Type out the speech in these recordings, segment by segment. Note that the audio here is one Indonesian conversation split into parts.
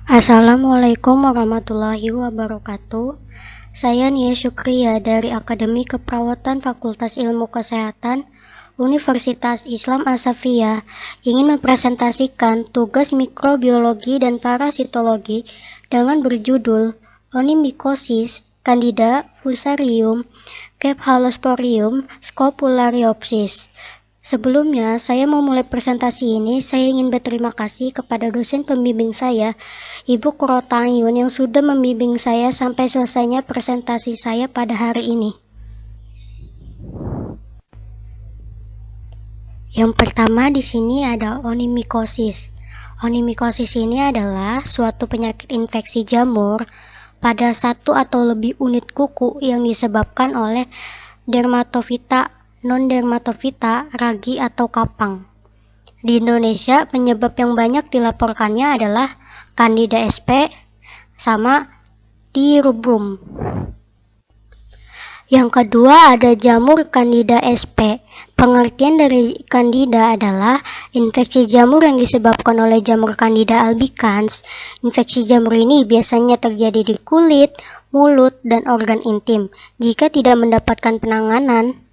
Assalamualaikum warahmatullahi wabarakatuh. Saya Nia Syukriya dari Akademi Keperawatan Fakultas Ilmu Kesehatan Universitas Islam As-Safiyah ingin mempresentasikan tugas mikrobiologi dan parasitologi dengan berjudul Onychomycosis, Candida, Fusarium, Cephalosporium, Scopulariopsis. Sebelumnya, saya mau mulai presentasi ini, saya ingin berterima kasih kepada dosen pembimbing saya, Ibu Kurotayun, yang sudah membimbing saya sampai selesainya presentasi saya pada hari ini. Yang pertama di sini ada onychomycosis. Onychomycosis ini adalah suatu penyakit infeksi jamur pada satu atau lebih unit kuku yang disebabkan oleh dermatofita, non-dermatofita, ragi, atau kapang. Di Indonesia, penyebab yang banyak dilaporkannya adalah Candida sp sama T-rubrum. Yang kedua ada jamur Candida sp. Pengertian dari Candida adalah infeksi jamur yang disebabkan oleh jamur Candida albicans. Infeksi jamur ini biasanya terjadi di kulit, mulut, dan organ intim. Jika tidak mendapatkan penanganan,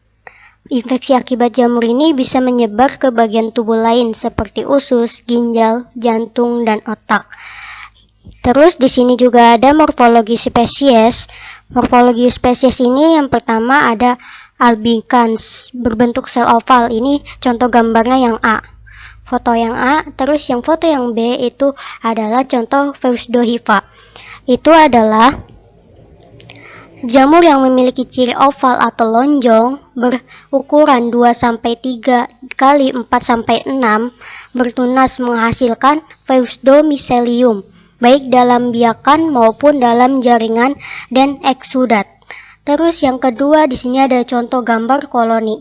infeksi akibat jamur ini bisa menyebar ke bagian tubuh lain seperti usus, ginjal, jantung, dan otak. Terus di sini juga ada morfologi spesies. Morfologi spesies ini yang pertama ada albicans berbentuk sel oval. Ini contoh gambarnya yang A. Foto yang A, terus yang foto yang B itu adalah contoh Pseudothiva. Itu adalah jamur yang memiliki ciri oval atau lonjong berukuran 2-3 kali 4-6 bertunas menghasilkan pseudomycelium baik dalam biakan maupun dalam jaringan dan eksudat. Terus yang kedua di sini ada contoh gambar koloni.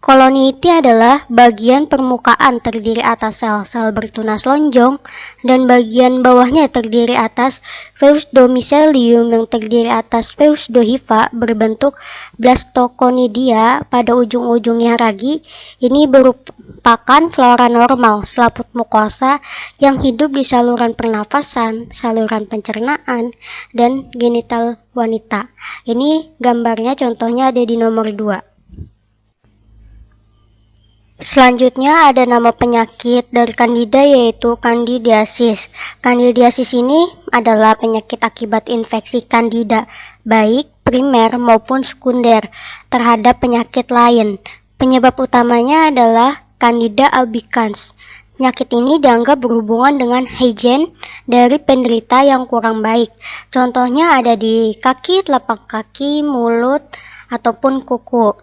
Koloni itu adalah bagian permukaan terdiri atas sel-sel bertunas lonjong dan bagian bawahnya terdiri atas pseudomycelium yang terdiri atas Pseudothiva berbentuk blastoconidia pada ujung-ujungnya ragi. Ini merupakan flora normal selaput mukosa yang hidup di saluran pernafasan, saluran pencernaan, dan genital wanita. Ini gambarnya contohnya ada di nomor 2. Selanjutnya ada nama penyakit dari Candida yaitu Candidiasis. Candidiasis ini adalah penyakit akibat infeksi Candida, baik primer maupun sekunder, terhadap penyakit lain. Penyebab utamanya adalah Candida albicans. Penyakit ini dianggap berhubungan dengan hygiene dari penderita yang kurang baik. Contohnya ada di kaki, telapak kaki, mulut, ataupun kuku.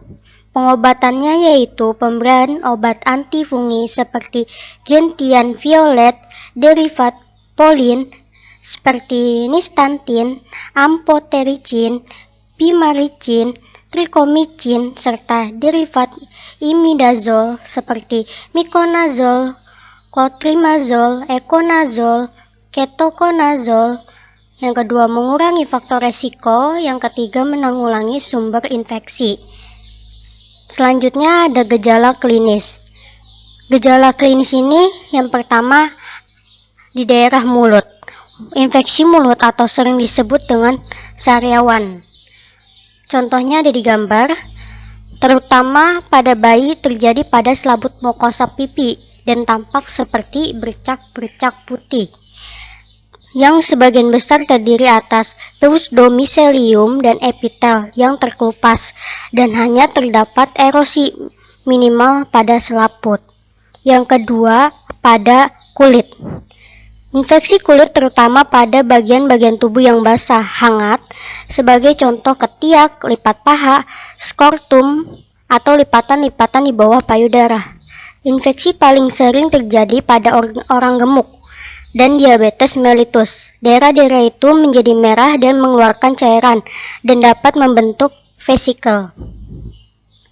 Pengobatannya yaitu pemberian obat antifungi seperti gentian violet, derivat polin seperti nistantin, amphotericin, pimaricin, tricomycin, serta derivat imidazol seperti miconazole, clotrimazole, econazole, ketoconazole. Yang kedua, mengurangi faktor resiko. Yang ketiga, menanggulangi sumber infeksi. Selanjutnya ada gejala klinis. Gejala klinis ini yang pertama di daerah mulut. Infeksi mulut atau sering disebut dengan sariawan. Contohnya ada di gambar, terutama pada bayi terjadi pada selaput mukosa pipi dan tampak seperti bercak-bercak putih, yang sebagian besar terdiri atas pseudomycelium dan epitel yang terkelupas dan hanya terdapat erosi minimal pada selaput. Yang kedua, pada kulit. Infeksi kulit terutama pada bagian-bagian tubuh yang basah, hangat, sebagai contoh ketiak, lipat paha, skortum, atau lipatan-lipatan di bawah payudara. Infeksi paling sering terjadi pada orang gemuk dan diabetes mellitus. Daerah-daerah itu menjadi merah dan mengeluarkan cairan dan dapat membentuk vesikel.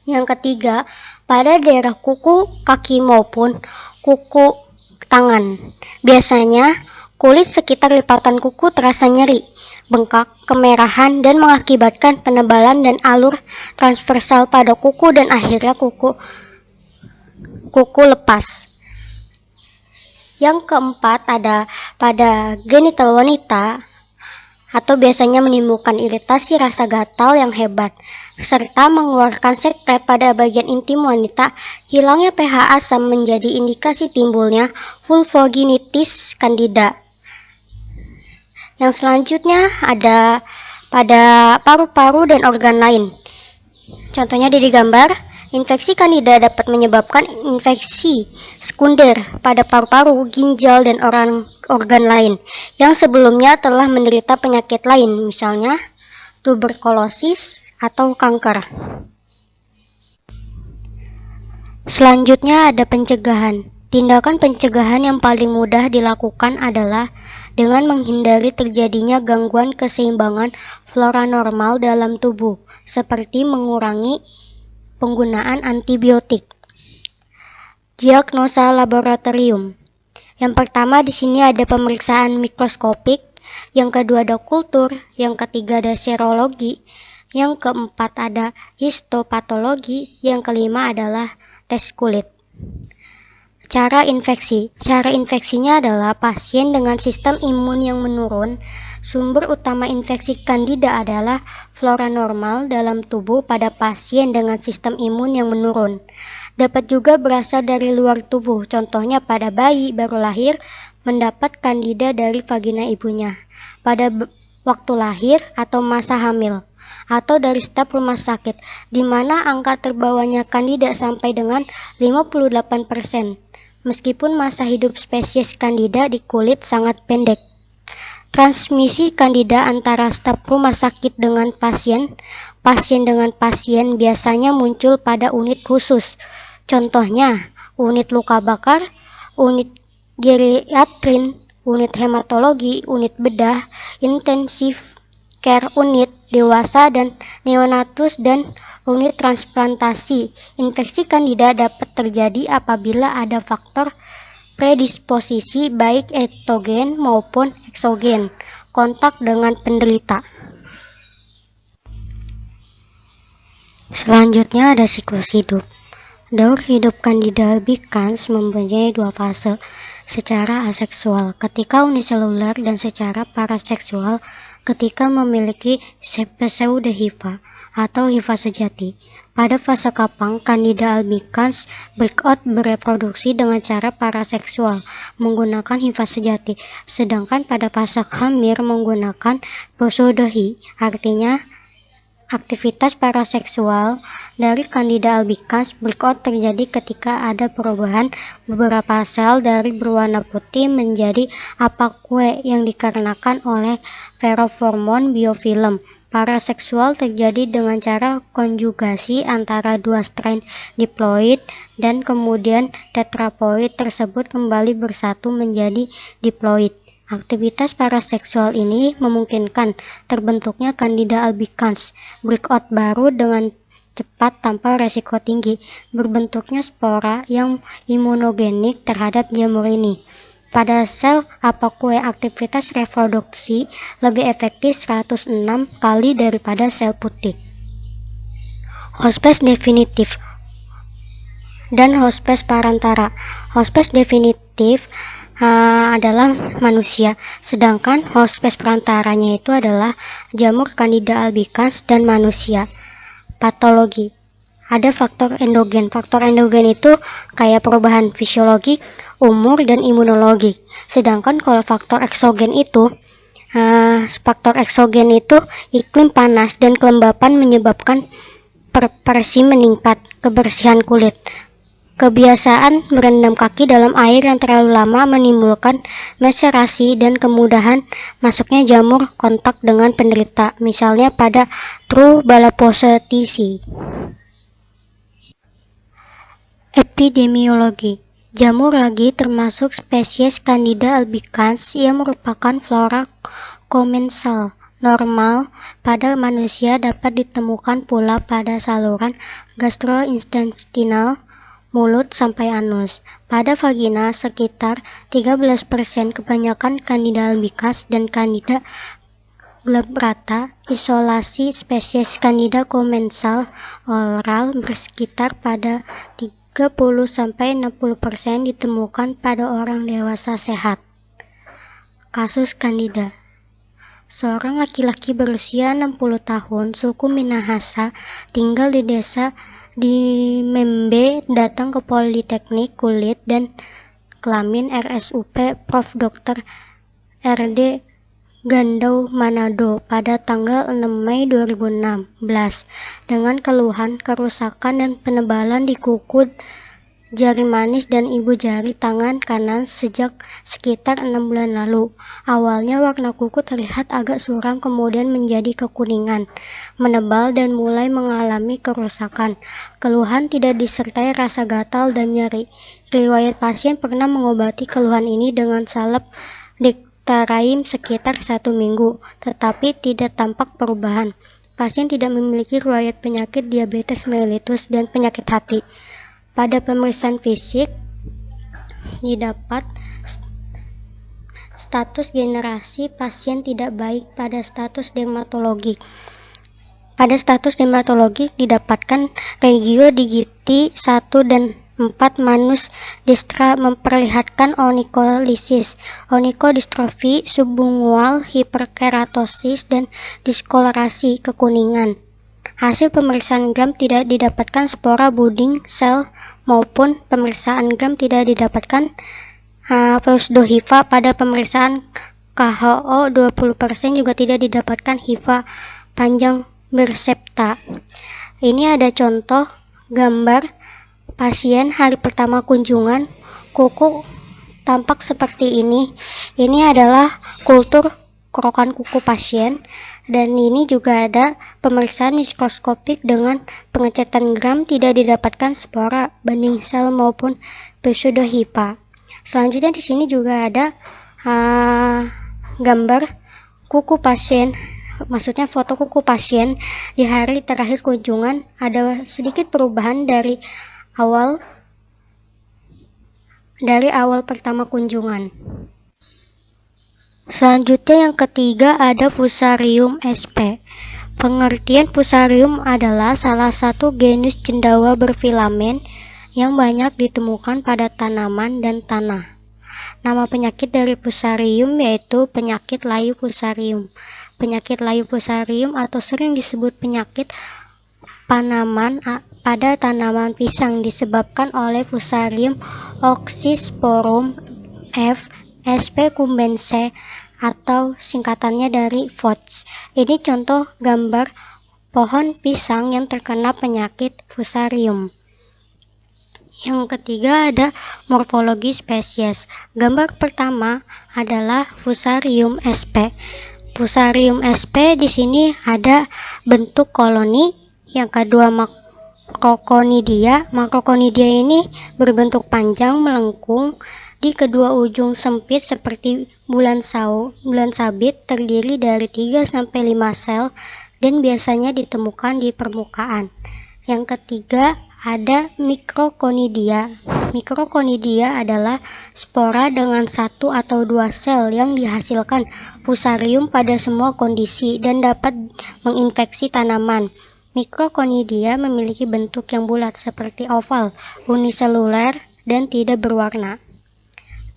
Yang ketiga, pada daerah kuku, kaki maupun kuku tangan. Biasanya kulit sekitar lipatan kuku terasa nyeri, bengkak, kemerahan, dan mengakibatkan penebalan dan alur transversal pada kuku dan akhirnya kuku lepas. Yang keempat ada pada genital wanita atau biasanya menimbulkan iritasi rasa gatal yang hebat, serta mengeluarkan sekret pada bagian intim wanita. Hilangnya pH asam menjadi indikasi timbulnya vulvogenitis candida. Yang selanjutnya ada pada paru-paru dan organ lain. Contohnya di gambar, infeksi candida dapat menyebabkan infeksi sekunder pada paru-paru, ginjal, dan organ lain yang sebelumnya telah menderita penyakit lain, misalnya tuberkulosis atau kanker. Selanjutnya ada pencegahan. Tindakan pencegahan yang paling mudah dilakukan adalah dengan menghindari terjadinya gangguan keseimbangan flora normal dalam tubuh, seperti mengurangi penggunaan antibiotik. Diagnosa laboratorium. Yang pertama di sini ada pemeriksaan mikroskopik, yang kedua ada kultur, yang ketiga ada serologi, yang keempat ada histopatologi, yang kelima adalah tes kulit. Cara infeksi. Cara infeksinya adalah pasien dengan sistem imun yang menurun. Sumber utama infeksi candida adalah flora normal dalam tubuh pada pasien dengan sistem imun yang menurun. Dapat juga berasal dari luar tubuh, contohnya pada bayi baru lahir mendapat candida dari vagina ibunya, pada waktu lahir atau masa hamil, atau dari staf rumah sakit, di mana angka terbawanya candida sampai dengan 58%. Meskipun masa hidup spesies candida di kulit sangat pendek. Transmisi candida antara staf rumah sakit dengan pasien dengan pasien biasanya muncul pada unit khusus. Contohnya, unit luka bakar, unit geriatrin, unit hematologi, unit bedah, intensif care unit dewasa dan neonatus, dan unit transplantasi. Infeksi candida dapat terjadi apabila ada faktor predisposisi baik eksogen maupun eksogen kontak dengan penderita. Selanjutnya ada siklus hidup. Daur hidup Candida albicans mempunyai dua fase, secara aseksual ketika uniseluler dan secara paraseksual ketika memiliki pseudohifa atau hifa sejati. Pada fase kapang, Candida albicans breakout bereproduksi dengan cara paraseksual menggunakan hifa sejati, sedangkan pada fase hamil menggunakan pseudohi. Artinya, aktivitas paraseksual dari Candida albicans breakout terjadi ketika ada perubahan beberapa sel dari berwarna putih menjadi apakue yang dikarenakan oleh ferrohormon biofilm. Paraseksual terjadi dengan cara konjugasi antara dua strain diploid dan kemudian tetraploid tersebut kembali bersatu menjadi diploid. Aktivitas paraseksual ini memungkinkan terbentuknya Candida albicans breakout baru dengan cepat tanpa resiko tinggi, berbentuknya spora yang imunogenik terhadap jamur ini. Pada sel apakue aktivitas reproduksi lebih efektif 106 kali daripada sel putih. Hospes definitif dan hospes parantara. Hospes definitif adalah manusia, sedangkan hospes perantaranya itu adalah jamur Candida albicans dan manusia. Patologi. Ada faktor endogen. Faktor endogen itu kayak perubahan fisiologik, umur, dan imunologi. Sedangkan kalau faktor eksogen itu iklim panas dan kelembapan menyebabkan persi meningkat, kebersihan kulit. Kebiasaan merendam kaki dalam air yang terlalu lama menimbulkan maserasi dan kemudahan masuknya jamur kontak dengan penderita, misalnya pada Trubalapositisi. Epidemiologi. Jamur ragi termasuk spesies Candida albicans yang merupakan flora komensal normal pada manusia, dapat ditemukan pula pada saluran gastrointestinal, mulut sampai anus. Pada vagina sekitar 13%. Kebanyakan Candida albicans dan Candida glabrata. Isolasi spesies Candida komensal oral bersekitar pada 30-60% ditemukan pada orang dewasa sehat. Kasus Candida. Seorang laki-laki berusia 60 tahun, suku Minahasa, tinggal di desa di Membe, datang ke Politeknik Kulit dan Kelamin RSUP Prof. Dr. RD Gandau Manado pada tanggal 6 Mei 2016 dengan keluhan kerusakan dan penebalan di kuku jari manis dan ibu jari tangan kanan sejak sekitar 6 bulan lalu. Awalnya warna kuku terlihat agak suram, kemudian menjadi kekuningan, menebal dan mulai mengalami kerusakan. Keluhan tidak disertai rasa gatal dan nyeri. Riwayat pasien pernah mengobati keluhan ini dengan salep Dectaraim sekitar 1 minggu, tetapi tidak tampak perubahan. Pasien tidak memiliki riwayat penyakit diabetes mellitus dan penyakit hati. Pada pemeriksaan fisik didapat status generasi pasien tidak baik. Pada status dermatologi didapatkan regio digiti 1 dan 4 manus distra memperlihatkan onikolisis, onikodistrofi subungual, hiperkeratosis, dan diskolorasi kekuningan. Hasil pemeriksaan gram tidak didapatkan spora budding sel maupun pemeriksaan gram tidak didapatkan Pseudo HIV. Pada pemeriksaan KHO 20% juga tidak didapatkan HIV panjang bersepta. Ini ada contoh gambar pasien hari pertama kunjungan. Kuku tampak seperti ini. Ini adalah kultur kerokan kuku pasien. Dan ini juga ada pemeriksaan mikroskopik dengan pengecetan gram tidak didapatkan spora, banding sel maupun pseudo HIV. Selanjutnya di sini juga ada gambar kuku pasien, maksudnya foto kuku pasien di hari terakhir kunjungan. Ada sedikit perubahan dari awal pertama kunjungan. Selanjutnya yang ketiga ada Fusarium sp. Pengertian Fusarium adalah salah satu genus cendawa berfilamen yang banyak ditemukan pada tanaman dan tanah. Nama penyakit dari Fusarium yaitu penyakit layu Fusarium. Penyakit layu Fusarium atau sering disebut penyakit panaman pada tanaman pisang disebabkan oleh Fusarium oxysporum F. sp. cubense atau singkatannya dari FOX. Ini contoh gambar pohon pisang yang terkena penyakit Fusarium. Yang ketiga ada morfologi spesies. Gambar pertama adalah Fusarium sp. Fusarium sp di sini ada bentuk koloni. Yang kedua Macroconidia. Macroconidia ini berbentuk panjang melengkung. Di kedua ujung sempit seperti bulan sabit, terdiri dari 3-5 sel dan biasanya ditemukan di permukaan. Yang ketiga ada Microconidia. Microconidia adalah spora dengan 1 atau 2 sel yang dihasilkan Fusarium pada semua kondisi dan dapat menginfeksi tanaman. Microconidia memiliki bentuk yang bulat seperti oval, uniseluler dan tidak berwarna.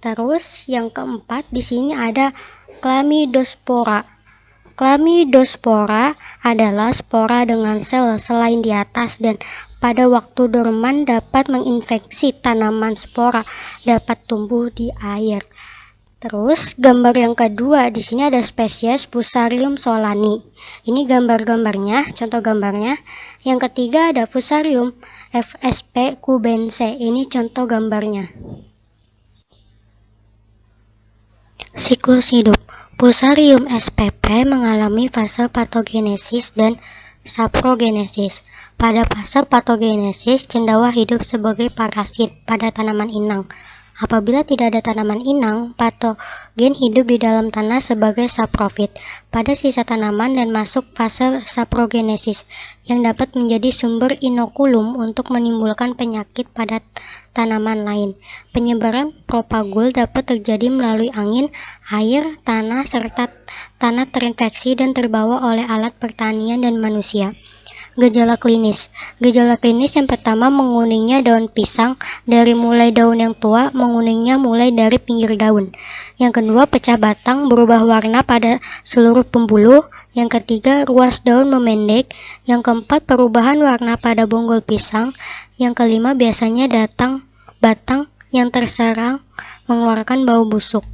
Terus yang keempat di sini ada Chlamydospora. Chlamydospora adalah spora dengan sel selain di atas dan pada waktu dorman dapat menginfeksi tanaman. Spora dapat tumbuh di air. Terus gambar yang kedua di sini ada spesies Fusarium solani. Ini gambarnya, contoh gambarnya. Yang ketiga ada Fusarium FSP cubense. Ini contoh gambarnya. Siklus hidup. Fusarium spp mengalami fase patogenesis dan saprogenesis. Pada fase patogenesis, cendawa hidup sebagai parasit pada tanaman inang. Apabila tidak ada tanaman inang, patogen hidup di dalam tanah sebagai saprofit pada sisa tanaman dan masuk fase saprogenesis yang dapat menjadi sumber inokulum untuk menimbulkan penyakit pada tanaman lain. Penyebaran propagul dapat terjadi melalui angin, air, tanah, serta tanah terinfeksi dan terbawa oleh alat pertanian dan manusia. Gejala klinis. Gejala klinis yang pertama, menguningnya daun pisang dari mulai daun yang tua, menguningnya mulai dari pinggir daun. Yang kedua, pecah batang, berubah warna pada seluruh pembuluh. Yang ketiga, ruas daun memendek. Yang keempat, perubahan warna pada bonggol pisang. Yang kelima, biasanya batang yang terserang mengeluarkan bau busuk.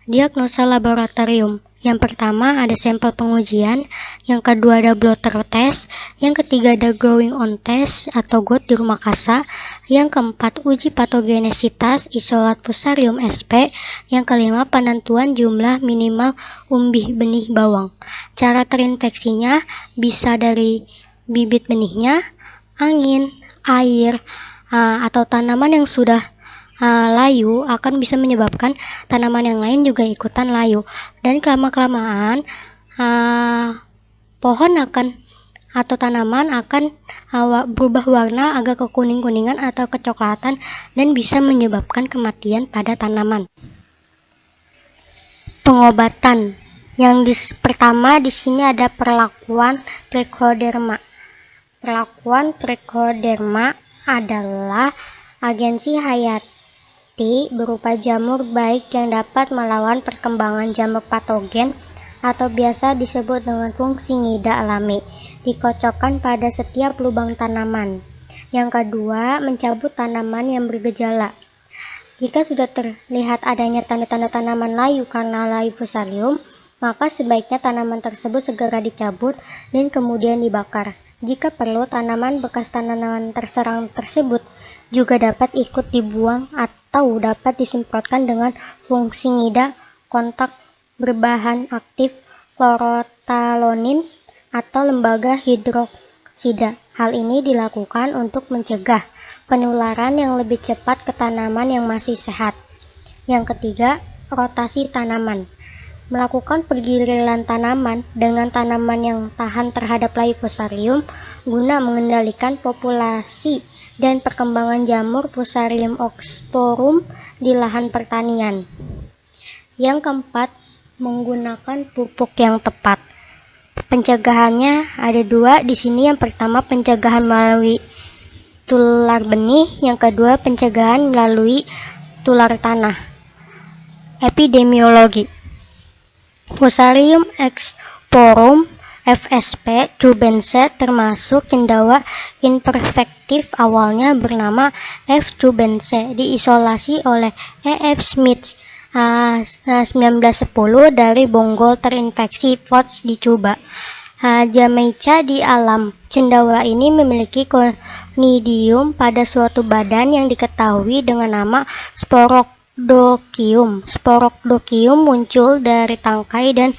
Diagnosa laboratorium. Yang pertama ada sampel pengujian, yang kedua ada blood test, yang ketiga ada growing on test atau GOT di rumah kasa, yang keempat uji patogenesitas isolat Fusarium sp, yang kelima penentuan jumlah minimal umbi benih bawang. Cara terinfeksinya bisa dari bibit benihnya, angin, air, atau tanaman yang sudah layu akan bisa menyebabkan tanaman yang lain juga ikutan layu, dan kelamaan pohon atau tanaman akan berubah warna agak kekuning-kuningan atau kecoklatan dan bisa menyebabkan kematian pada tanaman. Pengobatan. Pertama di sini ada perlakuan trichoderma. Perlakuan trichoderma adalah agensi hayati berupa jamur baik yang dapat melawan perkembangan jamur patogen atau biasa disebut dengan fungsi ngida alami, dikocokkan pada setiap lubang tanaman. Yang kedua, mencabut tanaman yang bergejala. Jika sudah terlihat adanya tanda-tanda tanaman layu karena layu Fusarium, maka sebaiknya tanaman tersebut segera dicabut dan kemudian dibakar. Jika perlu, bekas tanaman terserang tersebut juga dapat ikut dibuang atau dapat disemprotkan dengan fungsi ngida kontak berbahan aktif klorotalonin atau lembaga hidroksida. Hal ini dilakukan untuk mencegah penularan yang lebih cepat ke tanaman yang masih sehat. Yang ketiga, rotasi tanaman. Melakukan pergiliran tanaman dengan tanaman yang tahan terhadap layu Fusarium guna mengendalikan populasi dan perkembangan jamur Fusarium oxysporum di lahan pertanian. Yang keempat, menggunakan pupuk yang tepat. Pencegahannya ada dua di sini. Yang pertama, pencegahan melalui tular benih, yang kedua pencegahan melalui tular tanah. Epidemiologi. Fusarium oxysporum FSP cubense termasuk cendawa infektif awalnya bernama F. cubense, diisolasi oleh E.F. Smith 1910 dari bonggol terinfeksi VOTS di Cuba, Jamaica di alam. Cendawa ini memiliki conidium pada suatu badan yang diketahui dengan nama Sporodocium. Sporodocium muncul dari tangkai dan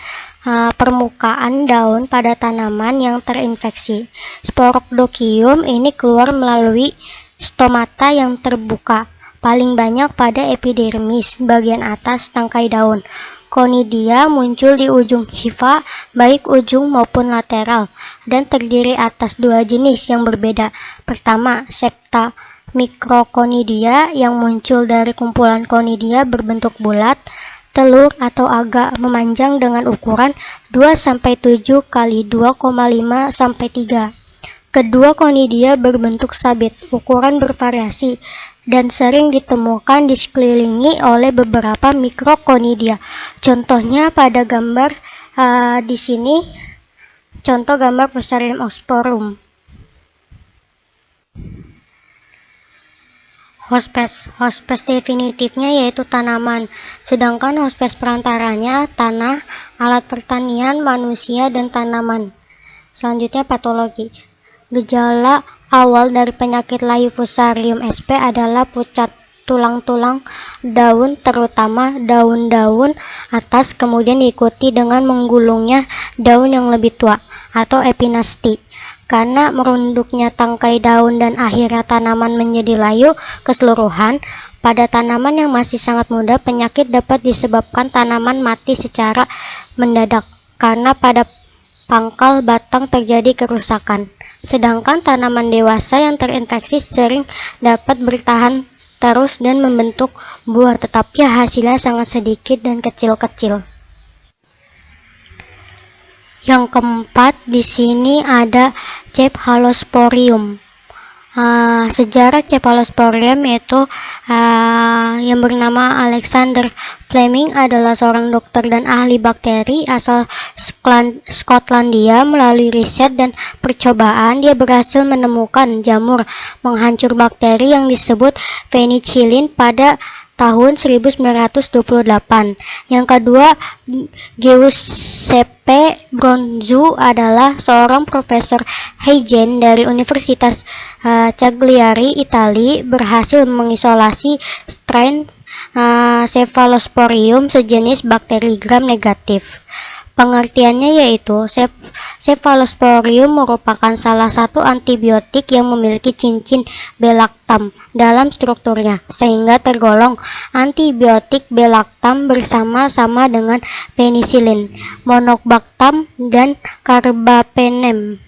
permukaan daun pada tanaman yang terinfeksi. Sporodocium ini keluar melalui stomata yang terbuka, paling banyak pada epidermis bagian atas tangkai daun. Conidia muncul di ujung hifa, baik ujung maupun lateral, dan terdiri atas dua jenis yang berbeda. Pertama, septa mikroconidia yang muncul dari kumpulan conidia berbentuk bulat, telur atau agak memanjang dengan ukuran 2-7 kali 2,5-3. Kedua conidia berbentuk sabit, ukuran bervariasi, dan sering ditemukan dikelilingi oleh beberapa mikroconidia. Contohnya pada gambar di sini, contoh gambar Fusarium oxysporum. Hospes definitifnya yaitu tanaman, sedangkan hospes perantaranya tanah, alat pertanian, manusia, dan tanaman. Selanjutnya patologi. Gejala awal dari penyakit layu Fusarium sp adalah pucat tulang-tulang daun, terutama daun-daun atas, kemudian diikuti dengan menggulungnya daun yang lebih tua atau epinasti. Karena merunduknya tangkai daun dan akhirnya tanaman menjadi layu keseluruhan, pada tanaman yang masih sangat muda, penyakit dapat disebabkan tanaman mati secara mendadak karena pada pangkal batang terjadi kerusakan. Sedangkan tanaman dewasa yang terinfeksi sering dapat bertahan terus dan membentuk buah, tetapi hasilnya sangat sedikit dan kecil-kecil. Yang keempat di sini ada Cephalosporium. Sejarah Cephalosporium yaitu yang bernama Alexander Fleming adalah seorang dokter dan ahli bakteri asal Skotlandia. Melalui riset dan percobaan, dia berhasil menemukan jamur menghancur bakteri yang disebut penicillin pada tahun 1928. Yang kedua, Giuseppe Bronzo adalah seorang profesor hygiene dari Universitas Cagliari, Italia, berhasil mengisolasi strain Cephalosporium sejenis bakteri gram negatif. Pengertiannya yaitu Cephalosporium merupakan salah satu antibiotik yang memiliki cincin belactam dalam strukturnya, sehingga tergolong antibiotik belactam bersama-sama dengan penicillin, monobactam, dan carbapenem.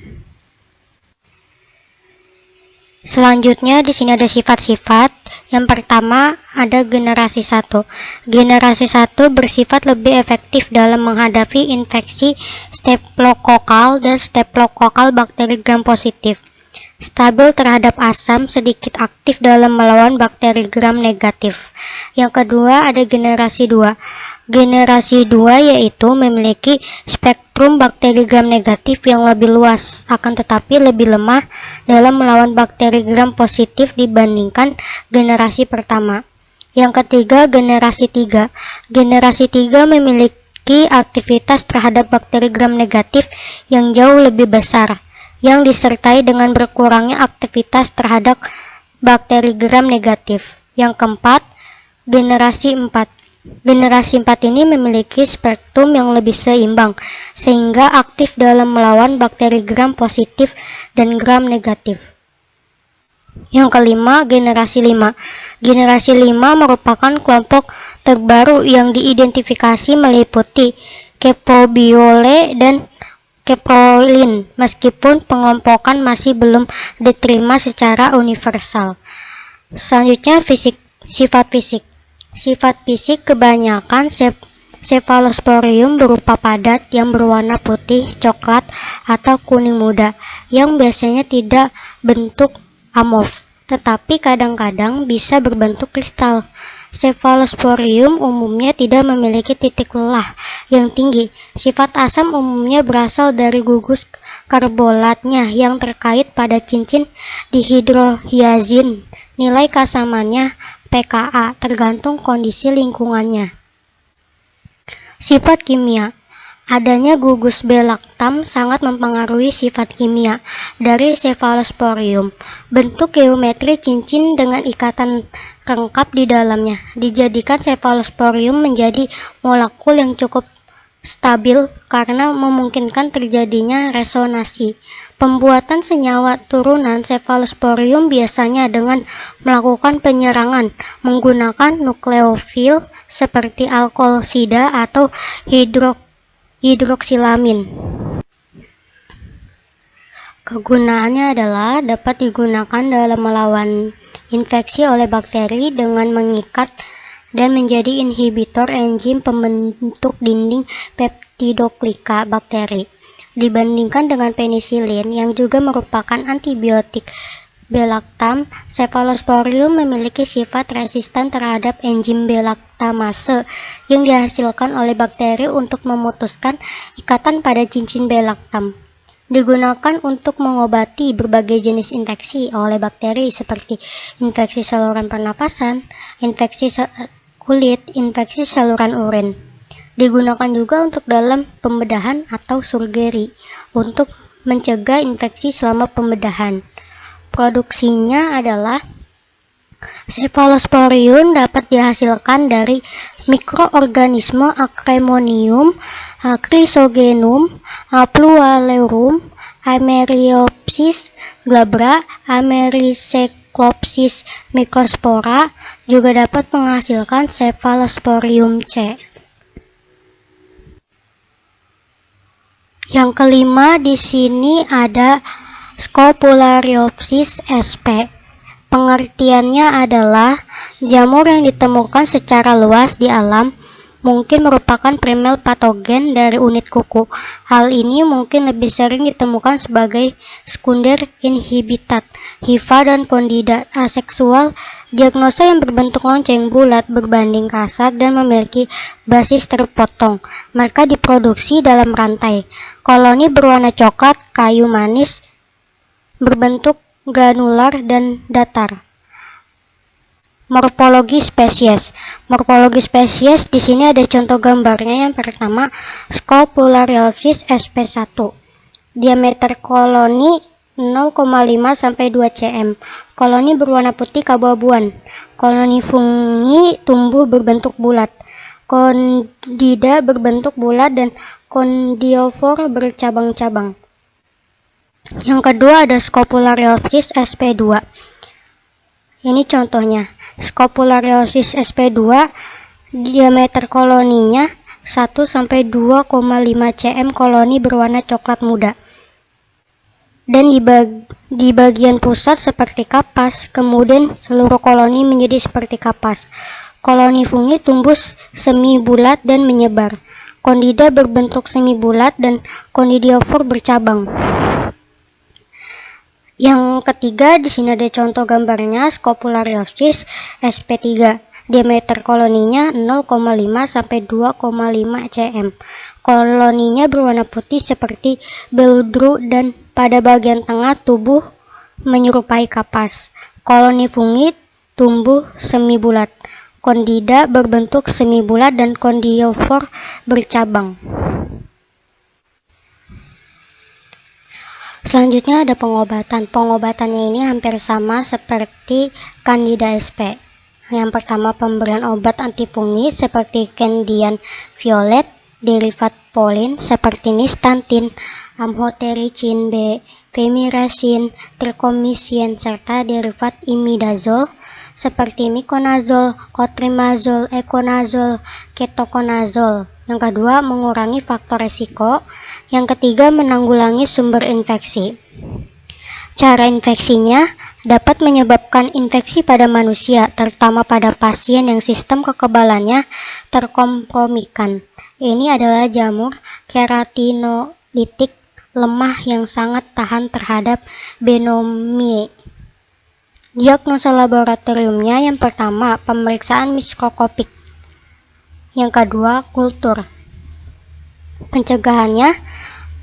Selanjutnya di sini ada sifat-sifat. Yang pertama ada generasi 1. Generasi 1 bersifat lebih efektif dalam menghadapi infeksi staphylococcal dan staphylococcal bakteri gram positif. Stabil terhadap asam, sedikit aktif dalam melawan bakteri gram negatif. Yang kedua ada generasi 2. Generasi 2 yaitu memiliki spektrum bakteri gram negatif yang lebih luas, akan tetapi lebih lemah dalam melawan bakteri gram positif dibandingkan generasi pertama. Yang ketiga, generasi 3. Generasi 3 memiliki aktivitas terhadap bakteri gram negatif yang jauh lebih besar, yang disertai dengan berkurangnya aktivitas terhadap bakteri gram negatif. Yang keempat, generasi 4. Generasi 4 ini memiliki spektrum yang lebih seimbang, sehingga aktif dalam melawan bakteri gram positif dan gram negatif. Yang kelima, generasi 5. Generasi 5 merupakan kelompok terbaru yang diidentifikasi meliputi Cephalobiole dan Cephaloline, meskipun pengelompokan masih belum diterima secara universal. Selanjutnya, sifat fisik. Sifat fisik kebanyakan Cephalosporium berupa padat yang berwarna putih, coklat, atau kuning muda, yang biasanya tidak bentuk amorf, tetapi kadang-kadang bisa berbentuk kristal. Cephalosporium umumnya tidak memiliki titik lelah yang tinggi. Sifat asam umumnya berasal dari gugus karbolatnya yang terkait pada cincin dihidrohiazin. Nilai keasamannya pKa tergantung kondisi lingkungannya. Sifat kimia. Adanya gugus belactam sangat mempengaruhi sifat kimia dari Cephalosporium. Bentuk geometri cincin dengan ikatan lengkap di dalamnya dijadikan Cephalosporium menjadi molekul yang cukup stabil karena memungkinkan terjadinya resonansi. Pembuatan senyawa turunan Cephalosporium biasanya dengan melakukan penyerangan menggunakan nukleofil seperti alkohol-sida atau hidroksilamin. Kegunaannya adalah dapat digunakan dalam melawan infeksi oleh bakteri dengan mengikat dan menjadi inhibitor enzim pembentuk dinding peptidoglika bakteri. Dibandingkan dengan penisilin yang juga merupakan antibiotik belactam, Cephalosporium memiliki sifat resisten terhadap enzim belactamase yang dihasilkan oleh bakteri untuk memutuskan ikatan pada cincin belactam. Digunakan untuk mengobati berbagai jenis infeksi oleh bakteri seperti infeksi saluran pernapasan, infeksi kulit, infeksi saluran urin. Digunakan juga untuk dalam pembedahan atau surgery untuk mencegah infeksi selama pembedahan. Produksinya adalah Cephalosporium dapat dihasilkan dari mikroorganisme Acremonium, Chrysogenum, Pluarum, Ameriopsis glabra, Americephalospis microspora, juga dapat menghasilkan Cephalosporium C. Yang kelima di sini ada Scopulariopsis sp. Pengertiannya adalah jamur yang ditemukan secara luas di alam mungkin merupakan primal patogen dari unit kuku. Hal ini mungkin lebih sering ditemukan sebagai sekunder inhibitat, hifa dan kandida aseksual. Diagnosa yang berbentuk lonceng bulat berbanding kasar dan memiliki basis terpotong. Mereka diproduksi dalam rantai. Koloni berwarna coklat, kayu manis, berbentuk granular dan datar. Morfologi spesies. Morfologi spesies di sini ada contoh gambarnya. Yang pertama, Scopulariopsis sp1. Diameter koloni 0,5 sampai 2 cm. Koloni berwarna putih keabu-abuan. Koloni fungi tumbuh berbentuk bulat. Kandida berbentuk bulat dan kondiofor bercabang-cabang. Yang kedua ada Scopulariopsis sp2. Ini contohnya. Scopulariopsis sp2, diameter koloninya 1 sampai 2,5 cm, koloni berwarna coklat muda. Dan di bagian pusat seperti kapas, kemudian seluruh koloni menjadi seperti kapas. Koloni fungi tumbuh semi bulat dan menyebar. Kandida berbentuk semi bulat dan kondidiofor bercabang. Yang ketiga, di sini ada contoh gambarnya Scopulariopsis sp3. Diameter koloninya 0,5 sampai 2,5 cm. Koloninya berwarna putih seperti beludru dan pada bagian tengah tubuh menyerupai kapas. Koloni fungi tumbuh semi bulat. Kandida berbentuk semi bulat dan kondiofor bercabang. Selanjutnya ada pengobatan. Pengobatannya ini hampir sama seperti Candida sp. Yang pertama, pemberian obat antifungi seperti Candidian violet, derivat polin seperti nistatin, amhotericin B, femirasin, trikomicin, serta derivat imidazol seperti miconazol, cotrimazole, econazole, ketoconazole. Yang kedua, mengurangi faktor resiko. Yang ketiga, menanggulangi sumber infeksi. Cara infeksinya dapat menyebabkan infeksi pada manusia, terutama pada pasien yang sistem kekebalannya terkompromikan. Ini adalah jamur keratinolitik lemah yang sangat tahan terhadap benomie. Diagnosa laboratoriumnya yang pertama, pemeriksaan mikroskopik. Yang kedua, kultur. Pencegahannya,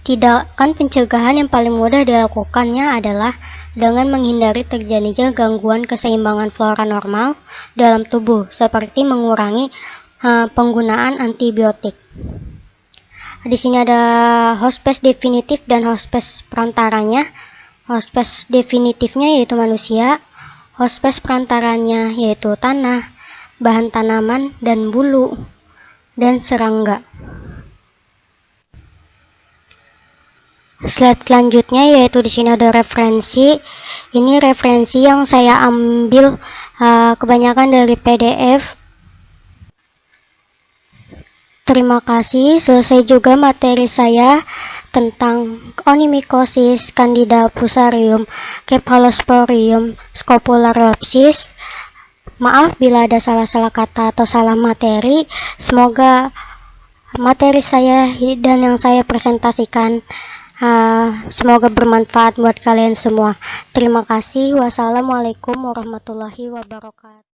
tindakan pencegahan yang paling mudah dilakukannya adalah dengan menghindari terjadinya gangguan keseimbangan flora normal dalam tubuh, seperti mengurangi penggunaan antibiotik. Di sini ada hospes definitif dan hospes perantaranya. Hospes definitifnya yaitu manusia, hospes perantaranya yaitu tanah, bahan tanaman, dan bulu, dan serangga. Slide selanjutnya yaitu di sini ada referensi. Ini referensi yang saya ambil kebanyakan dari PDF. Terima kasih. Selesai juga materi saya tentang Onychomycosis, Candida fusarium, Cephalosporium, Scopulariopsis. Maaf bila ada salah-salah kata atau salah materi. Semoga materi saya dan yang saya presentasikan semoga bermanfaat buat kalian semua. Terima kasih. Wassalamualaikum warahmatullahi wabarakatuh.